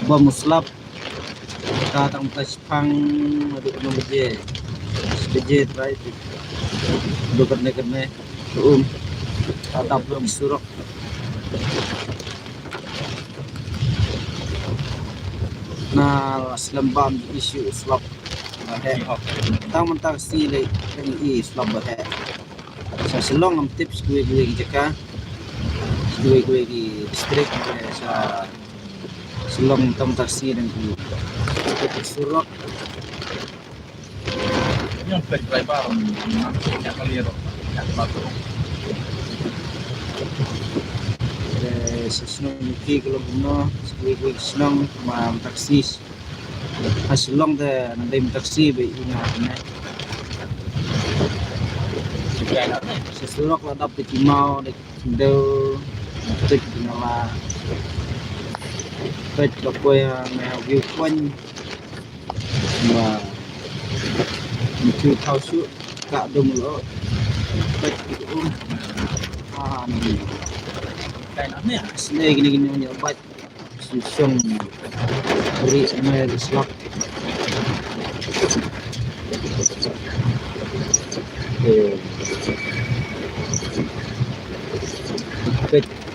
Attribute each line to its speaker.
Speaker 1: bom slap kita tang pang aduk no beje right aduk kerne tatap belum surok na selembam isu slap tang mentang si le i slap bahe sa selong am tips gue jeka gue di distrik sa selong tam taksi dan di surok
Speaker 2: yung driver yang kaliro yang batu
Speaker 1: sesenong miki kalau buno gue senong mam taksi asilong de nanti taksi be ina ne sesurok la dapat timau de do tik dinala pet ko yang view point mà chưa thao suốt cả đồng lỡ pet cũng
Speaker 2: kain aneh
Speaker 1: sini gini nyobat susung beri sama slot pet